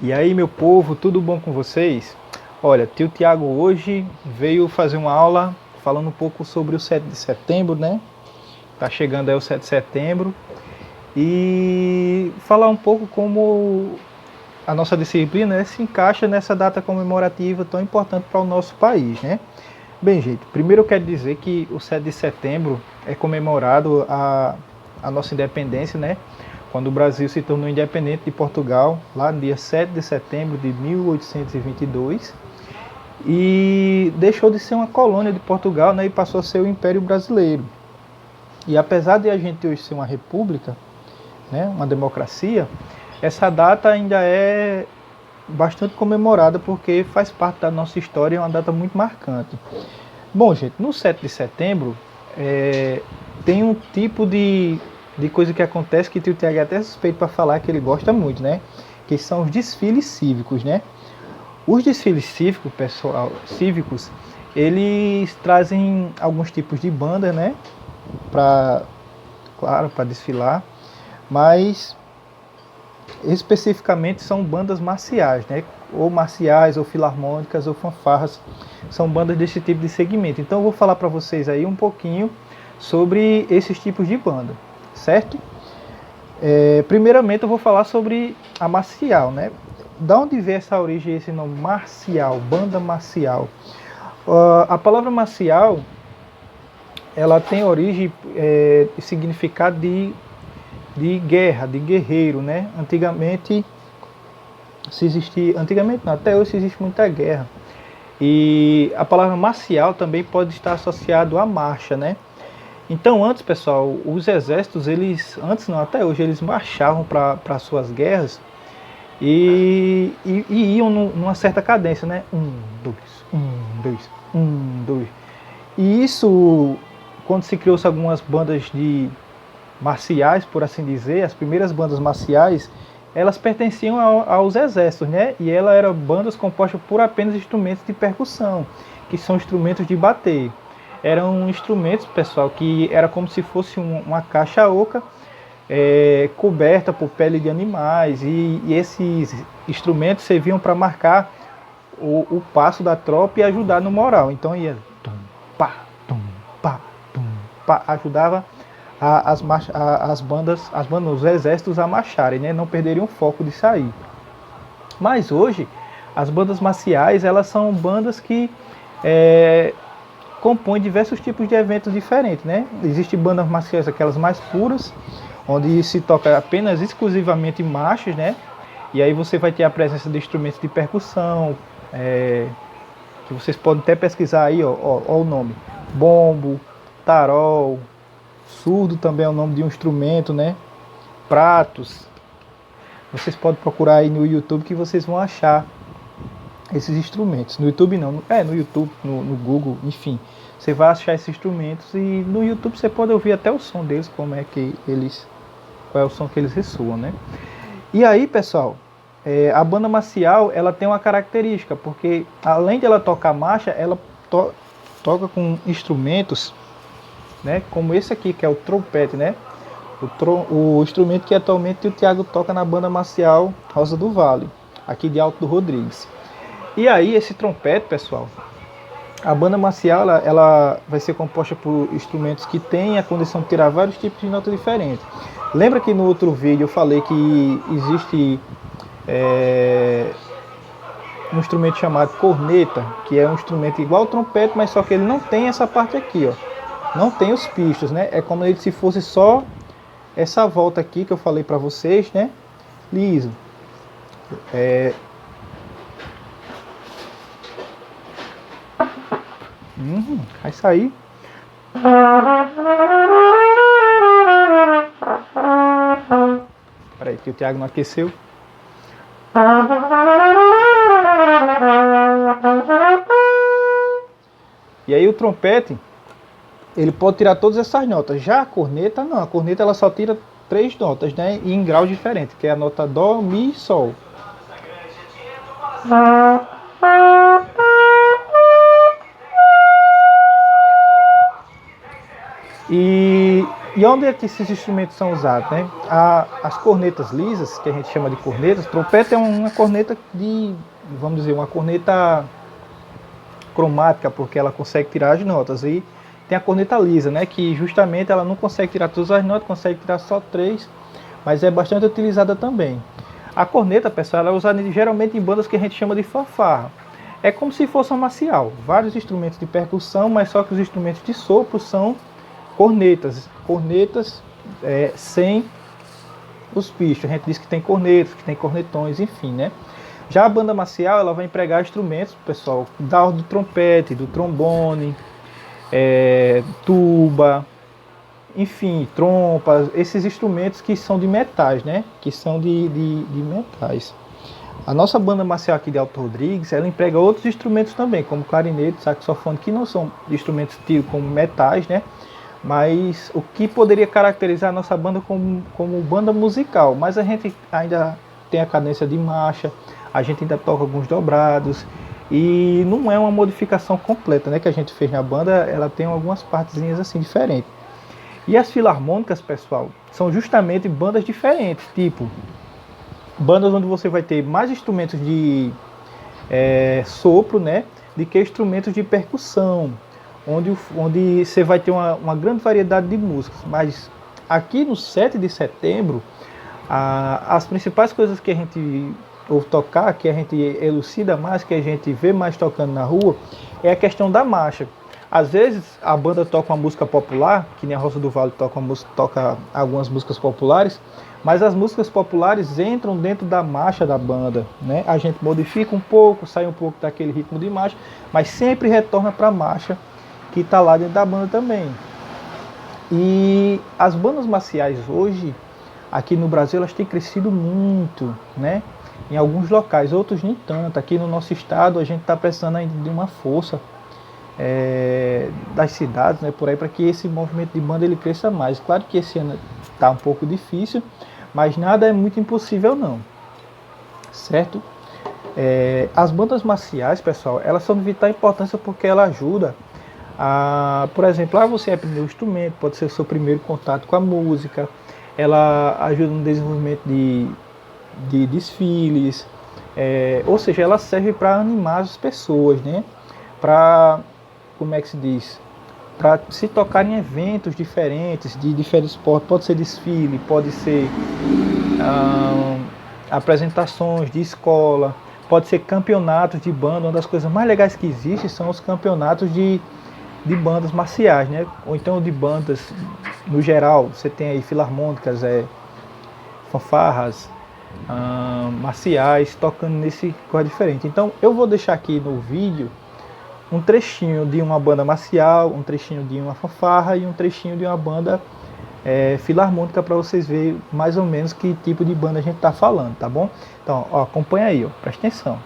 E aí, meu povo, tudo bom com vocês? Olha, tio Tiago hoje veio fazer uma aula falando um pouco sobre o 7 de setembro, né? Tá chegando aí o 7 de setembro e falar um pouco como a nossa disciplina, né, se encaixa nessa data comemorativa tão importante para o nosso país, né? Bem, gente, primeiro eu quero dizer que o 7 de setembro é comemorado a nossa independência, né? Quando o Brasil se tornou independente de Portugal, lá no dia 7 de setembro de 1822, e deixou de ser uma colônia de Portugal, né, e passou a ser o Império Brasileiro. E apesar de a gente hoje ser uma república, né, uma democracia, essa data ainda é bastante comemorada porque faz parte da nossa história e é uma data muito marcante. Bom, gente, no 7 de setembro tem um tipo de coisa que acontece que o tio Tiago é até suspeito para falar que ele gosta muito, né? Que são os desfiles cívicos, né? Os desfiles cívicos, pessoal, cívicos, eles trazem alguns tipos de banda, né? Para, claro, para desfilar, mas especificamente são bandas marciais, né? Ou marciais, ou filarmônicas, ou fanfarras, são bandas desse tipo de segmento. Então eu vou falar para vocês aí um pouquinho sobre esses tipos de banda, certo? Primeiramente eu vou falar sobre a marcial, né? Da onde vem essa origem, esse nome marcial, banda marcial? A palavra marcial, ela tem origem e significado de guerra, de guerreiro, né? Antigamente se existia, antigamente não, até hoje existe muita guerra. E a palavra marcial também pode estar associado à marcha, né? Então antes, pessoal, os exércitos, antes não, até hoje, eles marchavam para suas guerras e iam numa certa cadência, né? Dois, dois, dois. E isso, quando se criou algumas bandas de marciais, por assim dizer, as primeiras bandas marciais, elas pertenciam aos exércitos, né? E elas eram bandas compostas por apenas instrumentos de percussão, que são instrumentos de bater. Eram instrumentos, pessoal, que era como se fosse uma caixa oca coberta por pele de animais, e esses instrumentos serviam para marcar o passo da tropa e ajudar no moral. Então ia tum, pá, tum, pá, tum, pá, ajudava as bandas, os exércitos a marcharem, né? Não perderiam o foco de sair. Mas hoje, as bandas marciais, elas são bandas que compõem diversos tipos de eventos diferentes, né? Existem bandas marciais, aquelas mais puras, onde se toca apenas exclusivamente marchas, né? E aí você vai ter a presença de instrumentos de percussão, que vocês podem até pesquisar aí, ó o nome: bombo, tarol, surdo também é o nome de um instrumento, né? Pratos. Vocês podem procurar aí no YouTube que vocês vão achar esses instrumentos. No YouTube não, no YouTube, no Google, enfim. Você vai achar esses instrumentos e no YouTube você pode ouvir até o som deles, qual é o som que eles ressoam, né? E aí, pessoal, a banda marcial, ela tem uma característica, porque além de ela tocar marcha, ela toca com instrumentos, né, como esse aqui, que é o trompete, né? O instrumento que atualmente o Tiago toca na banda marcial Rosa do Vale, aqui de Alto do Rodrigues. E aí, esse trompete, pessoal, a banda marcial ela vai ser composta por instrumentos que têm a condição de tirar vários tipos de notas diferentes. Lembra que no outro vídeo eu falei que existe um instrumento chamado corneta, que é um instrumento igual ao trompete, mas só que ele não tem essa parte aqui, ó. Não tem os pistos, né? É como se fosse só essa volta aqui que eu falei para vocês, né? Liso. Vai sair. Peraí, que o Thiago não aqueceu. E aí o trompete, ele pode tirar todas essas notas. Já a corneta não, a corneta ela só tira 3 notas, né? E em graus diferentes, que é a nota dó, mi e sol. E E onde é que esses instrumentos são usados, né? As cornetas lisas, que a gente chama de cornetas, trompete é uma corneta de, vamos dizer, uma corneta cromática, porque ela consegue tirar as notas. E tem a corneta lisa, né? Que justamente ela não consegue tirar todas as notas, consegue tirar só 3, mas é bastante utilizada também. A corneta, pessoal, ela é usada geralmente em bandas que a gente chama de fanfarra. É como se fosse uma marcial, vários instrumentos de percussão, mas só que os instrumentos de sopro são cornetas sem os pichos. A gente diz que tem cornetas, que tem cornetões, enfim, né? Já a banda marcial, ela vai empregar instrumentos, pessoal, do trompete, do trombone, tuba, enfim, trompas, esses instrumentos que são de metais, né? Que são de metais. A nossa banda marcial aqui de Alto Rodrigues, ela emprega outros instrumentos também, como clarinete, saxofone, que não são instrumentos tidos como metais, né? Mas o que poderia caracterizar a nossa banda como banda musical. Mas a gente ainda tem a cadência de marcha, a gente ainda toca alguns dobrados, e não é uma modificação completa, né, que a gente fez na banda, ela tem algumas partezinhas assim diferentes. E as filarmônicas, pessoal, são justamente bandas diferentes, tipo bandas onde você vai ter mais instrumentos de sopro, né, do que instrumentos de percussão, onde você vai ter uma grande variedade de músicas. Mas aqui no 7 de setembro, as principais coisas que a gente ouve tocar, que a gente elucida mais, que a gente vê mais tocando na rua, é a questão da marcha. Às vezes a banda toca uma música popular, que nem a Roça do Vale toca algumas músicas populares, mas as músicas populares entram dentro da marcha da banda, né? A gente modifica um pouco, sai um pouco daquele ritmo de marcha, mas sempre retorna para a marcha que está lá dentro da banda também. E as bandas marciais hoje, aqui no Brasil, elas têm crescido muito, né? Em alguns locais, outros nem tanto. Aqui no nosso estado a gente está precisando ainda de uma força das cidades, né, por aí, para que esse movimento de banda ele cresça mais. Claro que esse ano está um pouco difícil, mas nada é muito impossível não, certo? As bandas marciais, pessoal, elas são de vital importância porque ela ajuda por exemplo, você aprender o instrumento, pode ser o seu primeiro contato com a música, ela ajuda no desenvolvimento de desfiles, ou seja, ela serve para animar as pessoas, né? Para, como é que se diz? Para se tocar em eventos diferentes, de diferentes esportes, pode ser desfile, pode ser apresentações de escola, pode ser campeonatos de banda. Uma das coisas mais legais que existe são os campeonatos de bandas marciais, né? Ou então de bandas no geral. Você tem aí filarmônicas, fanfarras, marciais, tocando nesse cor diferente. Então eu vou deixar aqui no vídeo um trechinho de uma banda marcial, um trechinho de uma fanfarra e um trechinho de uma banda filarmônica, para vocês verem mais ou menos que tipo de banda a gente está falando, tá bom? Então, ó, acompanha aí, ó, presta atenção.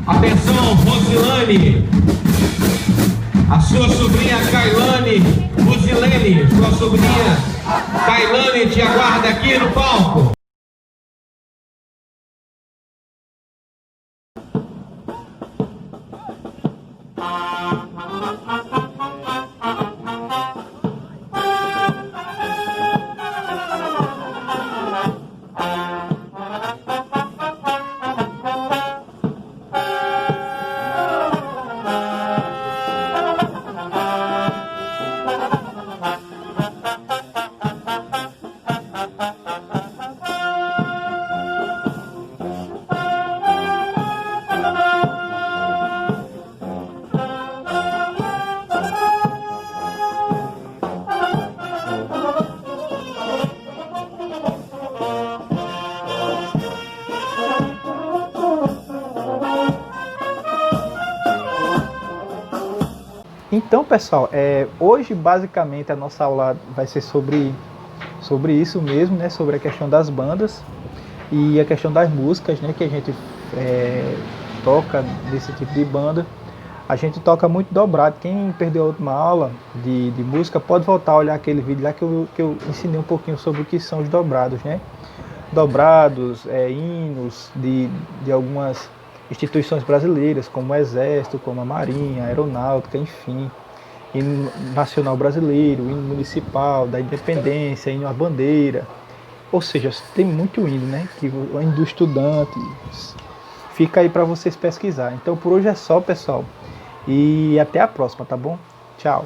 Atenção, Rosilane, a sua sobrinha Kailane, Rosilene, sua sobrinha Kailane te aguarda aqui no palco. Então, pessoal, hoje basicamente a nossa aula vai ser sobre isso mesmo, né? Sobre a questão das bandas e a questão das músicas, né? Que a gente toca desse tipo de banda. A gente toca muito dobrado. Quem perdeu a última aula de música pode voltar a olhar aquele vídeo lá que eu ensinei um pouquinho sobre o que são os dobrados, né? Dobrados, hinos de algumas instituições brasileiras, como o Exército, como a Marinha, a Aeronáutica, enfim. Hino nacional brasileiro, hino municipal, da independência, hino à bandeira. Ou seja, tem muito hino, né? O hino do estudante. Fica aí para vocês pesquisarem. Então por hoje é só, pessoal. E até a próxima, tá bom? Tchau.